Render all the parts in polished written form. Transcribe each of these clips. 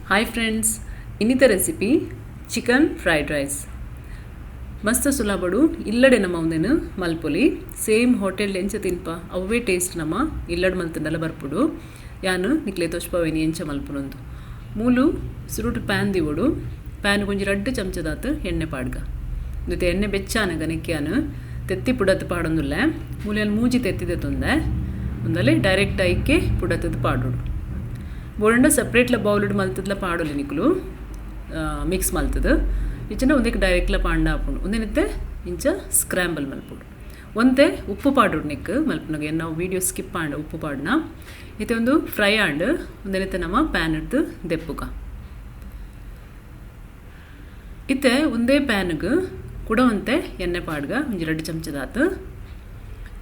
Hi friends, ಇನ್ನಿತ recipe chicken fried rice. ಮಸ್ತ್ ಸುಲಭಡು ಇಲ್ಲಡೆ ನಮ್ಮ ಒಂದೇನು ಮಲ್ಪೊಲಿ ಸೇಮ್ ಹೋಟೆಲ್ ಎಂಚ ತಿನ್ಪ ಅವೇ ಟೇಸ್ಟ್ ನಮ್ಮ ಇಲ್ಲಡ್ ಮಲ್ತಂದೆಲ್ಲ ಬರ್ಪುಡು. ಯಾನು ನಿಕ್ಲೆ ತೋಚ್ಪವೇನಿ ಎಂಚ ಮಲ್ಪುನೊಂದು ಮೂಲು ಸುರುಟು ಪ್ಯಾನ್ ದಿವಡು. ಪ್ಯಾನ್ ಕೊಂಚ 2 ಚಮಚದಾತು ಎಣ್ಣೆ ಪಾಡ್ಗ. ಜೊತೆ ಎಣ್ಣೆ ಬೆಚ್ಚಾನಗ ನೆಕ್ಕಿಯಾನು ತೆತ್ತಿ ಪುಡತ್ತು ಪಾಡೊಂದುಲ್ಲ. ಮೂಲೆಯಲ್ಲಿ ಮೂಜಿ ತೆತ್ತಿದೆ ತೊಂದೆ ಒಂದಲ್ಲಿ ಡೈರೆಕ್ಟ್ ಐಕೆ ಪುಡತ್ತದು ಪಾಡೋಡು. ಬೋಂಡ ಸಪ್ರೇಟ್ಲ ಬೌಲ್ಡ್ ಮಲ್ತದ್ಲ ಪಾಡೋಲಿ ನಿಕ್ಲು ಮಿಕ್ಸ್ ಮಲ್ತದು ಇಚ್ಚನ ಒಂದಕ್ಕೆ ಡೈರೆಕ್ಟ್ಲ ಪಾಂಡ ಹಾಕೊಂಡು ಒಂದೇನಿತ್ತೆ ಇಂಚ ಸ್ಕ್ರ್ಯಾಂಬಲ್ ಮಲ್ಪುಡು. ಒಂದೇ ಉಪ್ಪು ಪಾಡೋಡು ನಿಕ್ ಮಲ್ಪನಾಗ ನಾವು ವೀಡಿಯೋ ಸ್ಕಿಪ್ ಆಂಡ ಉಪ್ಪು ಪಾಡನ ಇತ್ತೆ ಒಂದು ಫ್ರೈ ಆಂಡ್ ಒಂದೇನಿತ್ತೆ ನಮ್ಮ ಪ್ಯಾನ್ ಇಡ್ದು ದೆಪ್ಪುಗ. ಇತ್ತೆ ಒಂದೇ ಪ್ಯಾನ್ಗೆ ಕುಡವಂತೆ ಎಣ್ಣೆ ಪಾಡ್ಗ ಒಂಜಿ 2 ಚಮಚದಾತು.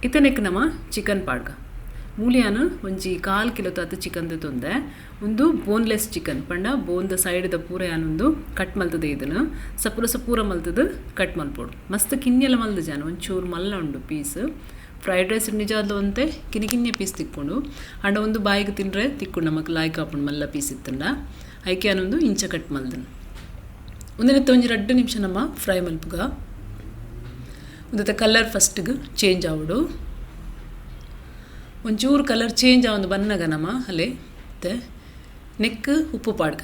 ಇತ್ತೆ ನೆಕ್ ನಮ್ಮ ಚಿಕನ್ ಪಾಡ್ಗ ಮೂಲಿಯಾನು ಒಂಜಿ 1/4 ಕಿಲೋ ತಾತು ಚಿಕನ್ ತೊಂದೆ. ಒಂದು ಬೋನ್ಲೆಸ್ ಚಿಕನ್ ಪಂಡ ಬೋನ್ದ ಸೈಡ್ದ ಪೂರ ಯಾನೊಂದು ಕಟ್ ಮಲ್ತದೆ. ಇದನ್ನು ಸಪೂರ ಮಲ್ತದು ಕಟ್ ಮಲ್ಪೋಡು. ಮಸ್ತ್ ಕಿನ್ನೆಲ್ಲ ಮಲ್ದ ಜಾನು ಒಂಚೂರು ಮಲ್ಲ ಉಂಡು ಪೀಸ್. ಫ್ರೈಡ್ ರೈಸ್ ನಿಜಾದ ಅಂತೆ ಕಿನ್ನೆ ಪೀಸ್ ತಿಕ್ಕೊಂಡು ಅಂಡ ಒಂದು ಬಾಯಿಗೆ ತಿಂದರೆ ತಿಕ್ಕೊಂಡು ನಮಗೆ ಲಾಯ್ಕ್ ಹಾಕೊಂಡು ಮಲ್ಲ ಪೀಸ್ ಇತ್ತಂಡ ಐಕೆ ಯಾನೊಂದು ಇಂಚ ಕಟ್ ಮಲ್ದನು. ಒಂದಿನತ್ತೆ ಒಂಜಿ 2 ನಿಮಿಷ ನಮ್ಮ ಫ್ರೈ ಮಲ್ಪುಗ. ಒಂದತ್ತೆ ಕಲರ್ ಫಸ್ಟ್ಗೆ ಚೇಂಜ್ ಆವಡು. ಒಂಚೂರು ಕಲರ್ ಚೇಂಜ್ ಆವೊಂದು ಬನ್ನಗ ನಮ್ಮ ಅಲ್ಲೇ ಮತ್ತೆ ನೆಕ್ ಉಪ್ಪು ಪಾಡ್ಗ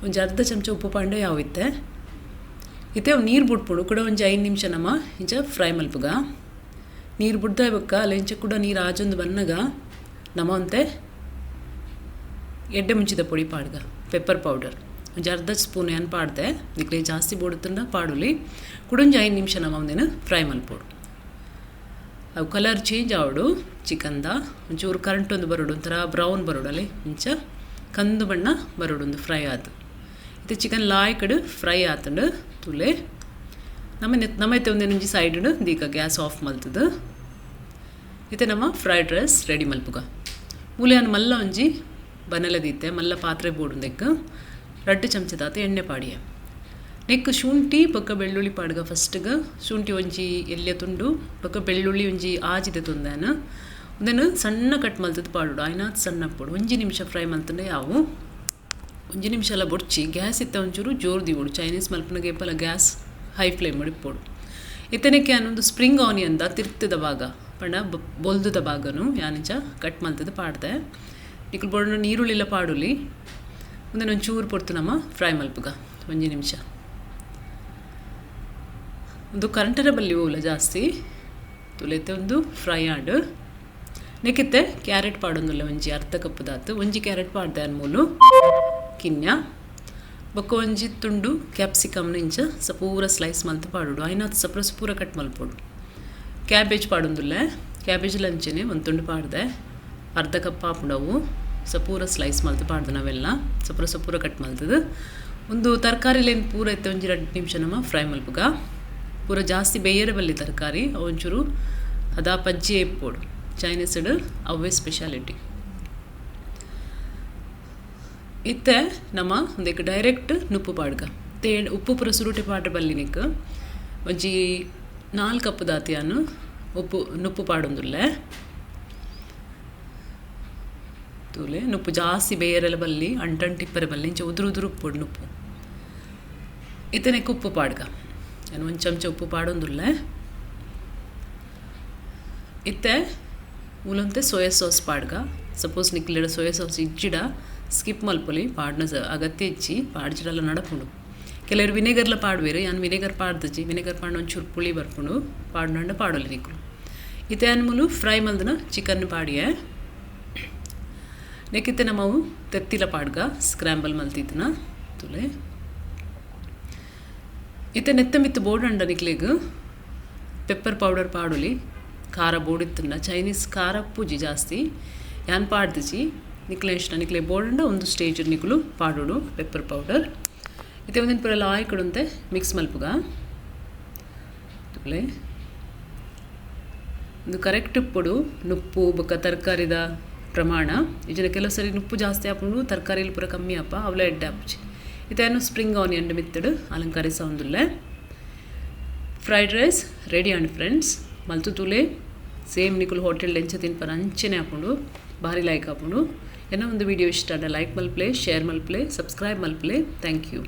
ಒಂಜಿ 1/2 ಚಮಚ ಉಪ್ಪು ಪಾಂಡೆ ಯಾವ ಇತ್ತೆ ಇತ್ತೆ ನೀರು ಬಿಟ್ಬಿಡು ಕೂಡ ಒಂಜಿ 5 ನಿಮಿಷ ನಮ್ಮ ಇಂಚ ಫ್ರೈ ಮಲ್ಪುಗ. ನೀರು ಬಿಡ್ದ ಇವಾಗ ಅಲ್ಲ ಇಂಚ ಕೂಡ ನೀರು ಆಜೊಂದು ಬನ್ನಗ ನಮ್ಮ ಅಂತೆ ಎಡ್ಡೆ ಮುಂಚಿದ ಪೊಡಿ ಪಾಡ್ಗ ಪೆಪ್ಪರ್ ಪೌಡರ್ ಒಂಜಿ 1/2 ಸ್ಪೂನ್ ಏನು ಪಾಡ್ದೆ. ನಿಕ್ಲೆ ಜಾಸ್ತಿ ಬೋಡುತ್ತಂಡ ಪಾಡುಲಿ ಕೂಡ ಒಂಜಿ 5 ನಿಮಿಷ ನಮ್ಮ ಒಂದೇನು ಫ್ರೈ ಮಲ್ಪೋಡು. ಅವು ಕಲರ್ ಚೇಂಜ್ ಆವಡು ಚಿಕನ್ದ ಒಂಚೂರು ಕರೆಂಟ್ ಒಂದು ಬರೋಡು ಒಂಥರ ಬ್ರೌನ್ ಬರೋಡಲ್ಲಿ ಇಂಚ ಕಂದು ಬಣ್ಣ ಬರೋಡು ಒಂದು ಫ್ರೈ ಆಯ್ತು. ಇದು ಚಿಕನ್ ಲಾಯ್ಕಡು ಫ್ರೈ ಆತಂಡು ತುಲೆ ನಮ್ಮೈತೆ ಒಂದೇನೊಂಜಿ ಸೈಡ್ ದೀಕ ಗ್ಯಾಸ್ ಆಫ್ ಮಲ್ತದು. ಇತ್ತೆ ನಮ್ಮ ಫ್ರೈಡ್ ರೈಸ್ ರೆಡಿ ಮಲ್ಪುಗ. ಮೂಲೆಯನ್ನು ಮಲ್ಲ ಒಂಜಿ ಬನಲದೀತೆ ಮಲ್ಲ ಪಾತ್ರೆ ಬೋಡುಂದೆಕ್ 2 ಚಮಚದಾತ ಎಣ್ಣೆ ಪಾಡಿಯ ನೆಕ್ ಶುಂಠಿ ಪಕ್ಕ ಬೆಳ್ಳುಳ್ಳಿ ಪಾಡ್ಗ. ಫಸ್ಟ್ಗೆ ಶುಂಠಿ ಒಂಜಿ ಎಲ್ಯ ತುಂಡು ಪಕ್ಕ ಬೆಳ್ಳುಳ್ಳಿ ಒಂಜಿ ಆಜಿದೆ ತುಂದೇನು ಒಂದೇನು ಸಣ್ಣ ಕಟ್ ಮಲ್ತದ್ದು ಪಾಡೋಡು. ಆಯ್ನಾತ್ ಸಣ್ಣ ಪೋಡು 1 ನಿಮಿಷ ಫ್ರೈ ಮಲ್ತಂಡೆ ಯಾವು 1 ನಿಮಿಷ ಎಲ್ಲ ಬೊಡ್ಚಿ ಗ್ಯಾಸ್ ಇತ್ತ ಒಂಚೂರು ಜೋರು ದಿವೋಡು. ಚೈನೀಸ್ ಮಲ್ಪನಾಗ ಏಪಲ್ಲ ಗ್ಯಾಸ್ ಹೈ ಫ್ಲೇಮ್ ಮಾಡಿಪ್ಪೋಡು. ಇತ್ತನಕ್ಕೆ ಯಾನೊಂದು ಸ್ಪ್ರಿಂಗ್ ಆನಿಯನ್ದ ತಿರ್ತದ ಭಾಗ ಪಂಡ ಬೊಲ್ದದ ಭಾಗನು ಯಾನಿಂಚ ಕಟ್ ಮಲ್ತದ್ದು ಪಾಡ್ದೆ. ನಿಕ್ಲು ಬೋಡ ನೀರುಳ್ಳಿಲ್ಲ ಪಾಡುಲಿ ಒಂದೇನು ಒಂಚೂರು ಪೊಡ್ತು ನಮ್ಮ ಫ್ರೈ ಮಲ್ಪುಗ 1 ನಿಮಿಷ. ಒಂದು ಕರೆಂಟರ ಬಲ್ಲಿ ಹೋಗಲ್ಲ ಜಾಸ್ತಿ ತುಲೆತೆ ಒಂದು ಫ್ರೈ ಆಡು ನೆಕ್ಕಿತ್ತೆ ಕ್ಯಾರೆಟ್ ಪಾಡೊಂದಿಲ್ಲ ಒಂಜಿ 1/2 ಕಪ್ಪದಾತು. ಒಂಜಿ ಕ್ಯಾರೆಟ್ ಪಾಡ್ದೆ ಅನ್ಮೂಲು ಕಿನ್ಯ ಬೊಕ್ಕ ಒಂಜಿ ತುಂಡು ಕ್ಯಾಪ್ಸಿಕಮ್ನ ಇಂಚ ಸಪೂರ ಸ್ಲೈಸ್ ಮಲ್ತು ಪಾಡೋಡು. ಐನಾತ್ ಸಪೂರ ಕಟ್ ಮಲ್ಪೋಡು. ಕ್ಯಾಬೇಜ್ ಪಾಡೊಂದಿಲ್ಲ ಕ್ಯಾಬೇಜ್ ಲಂಚನೆ ಒಂದು ತುಂಡು ಪಾಡ್ದೆ 1/2 ಕಪ್ ಹಾಪುಂಡವು ಸಪೂರ ಸ್ಲೈಸ್ ಮಲ್ತು ಪಾಡ್ದು ನಾವೆಲ್ಲ ಸಪೂರ ಕಟ್ ಮಲ್ತದು. ಒಂದು ತರಕಾರಿಲೇನು ಪೂರ ಇತ್ತೆ ಒಂಜಿ 2 ನಿಮಿಷ ನಮ್ಮ ಫ್ರೈ ಮಲ್ಪುಗ. ಪೂರ ಜಾಸ್ತಿ ಬೇಯರೆ ಬಲ್ಲಿ ತರಕಾರಿ ಒಂಚೂರು ಅದ ಪಜ್ಜಿ ಇಪ್ಪೋಡು. ಚೈನೀಸ್ ಅವೇ ಸ್ಪೆಷಾಲಿಟಿ. ಇತ್ತೆ ನಮ್ಮ ಒಂದಕ್ಕೆ ಡೈರೆಕ್ಟ್ ನುಪ್ಪು ಪಾಡ್ಗ ಉಪ್ಪು ಪೂರ ಸುರುಟಿ ಪಾಡ್ರೆ ಬಲ್ಲಿನಿಕ್ ಒಂಜಿ 4 ಕಪ್ ದಾತಿಯಾನು ನುಪ್ಪು ಪಾಡೊಂದುಲ್ಲ. ತೂಲೆ ನುಪ್ಪು ಜಾಸ್ತಿ ಬೇಯರೆಲ್ಲ ಬಲ್ಲಿ ಅಂಟಿಪ್ಪರೆ ಬಲ್ಲಿ ಇಂಚ ಉದುರು ಉಪ್ಪೋಡು ನುಪ್ಪು. ಇತ್ತನೆಕ್ ಉಪ್ಪು ಪಾಡ್ಗ ನಾನು 1 ಚಮಚ ಉಪ್ಪು ಪಾಡೊಂದುಲ್ಲ. ಇತ್ತೆ ಮೂಲಂತೆ ಸೋಯಾ ಸಾಸ್ ಪಾಡ್ಗ. ಸಪೋಸ್ ನಿಕ್ಲಿಡ ಸೋಯಾ ಸಾಸ್ ಇಜ್ಜಿಡ ಸ್ಕಿಪ್ ಮಲ್ಪೊಲಿ ಪಾಡ್ನ ಅಗತ್ಯ ಇಚ್ಚಿ ಪಾಡ್ಜಿಡಲ್ಲ ನಡಪುಂಡು. ಕೆಲವರು ವಿನೆಗರ್ಲ ಪಾಡ್ವೇರು ಯಾನು ವಿನೆಗರ್ ಪಾಡ್ದಜ್ಜಿ ವಿನೆಗರ್ ಪಾಡ್ನ ಒಂಚೂರು ಪುಳಿ ಬರ್ಪುಂಡು ಪಾಡ್ನಂಡ ಪಾಡೋಲಿ ನಿಕ್ಲು. ಇತ್ತೆ ಅನ್ಮೂಲು ಫ್ರೈ ಮಲ್ದನ ಚಿಕನ್ ಪಾಡಿಯೆ ನೆಕ್ಕಿತ್ತೆ ನಮ್ಮವು ತೆತ್ತಿಲ ಪಾಡ್ಗ ಸ್ಕ್ರ್ಯಾಂಬಲ್ ಮಲ್ತಿದ್ದನ ತುಲೆ. ಇತ್ತೆ ನೆತ್ತ ಮಿತ್ತು ಬೋರ್ಡ್ ಅಂಡ ನಿಕ್ಲೆಗ್ ಪೆಪ್ಪರ್ ಪೌಡರ್ ಪಾಡೋಲಿ ಖಾರ ಬೋಡಿತ್ತಂಡ ಚೈನೀಸ್ ಖಾರ ಪೂಜಿ ಜಾಸ್ತಿ ಯಾನ್ ಪಾಡ್ದಿಜಿ ನಿಕ್ಲೆ ಇಷ್ಟ ನಿಕ್ಲೆ ಬೋರ್ಡ್ ಒಂದು ಸ್ಟೇಜ್ ನಿಕ್ಲು ಪಾಡೋಡು ಪೆಪ್ಪರ್ ಪೌಡರ್. ಇತ್ತೆ ಒಂದಿನ ಪೂರ ಲಾಯ್ ಕೊಡುಂತೆ ಮಿಕ್ಸ್ ಮಲ್ಪುಗ ತುಲೆ. ಒಂದು ಕರೆಕ್ಟ್ ಉಪ್ಪುಡು ನುಪ್ಪು ಬೊಕ್ಕ ತರಕಾರಿದ ಪ್ರಮಾಣ. ಈಜಿನ ಕೆಲವು ಸರಿ ನುಪ್ಪು ಜಾಸ್ತಿ ಹಾಕೊಂಡು ತರಕಾರಿಲಿ ಪೂರ ಕಮ್ಮಿ ಹಾಪ ಅವಳ ಎಡ್ಡೆ ಹಾಪುಜಿ. ಇದೇನು ಸ್ಪ್ರಿಂಗ್ ಆನಿಯನ್ ಮಿತ್ತಡು ಅಲಂಕಾರಿಸ ಒಂದಿಲ್ಲ. Fried rice ready and friends ಮಲ್ತು ತುಲೆ ಸೇಮ್ ನಿಕುಲು ಹೋಟೆಲ್ ಎಂಚ ತಿನ್ಪರ ಅಂಚೆನೆ ಹಾಕೊಂಡು ಭಾರಿ ಲೈಕ್ ಹಾಕೊಂಡು ಏನೋ ಒಂದು ವಿಡಿಯೋ ಇಷ್ಟ ಲೈಕ್ ಮಲ್ಪ್ಲೆ, ಶೇರ್ ಮಲ್ಪ್ಲೆ, ಸಬ್ಸ್ಕ್ರೈಬ್ ಮಲ್ಪ್ಲೆ. Thank you.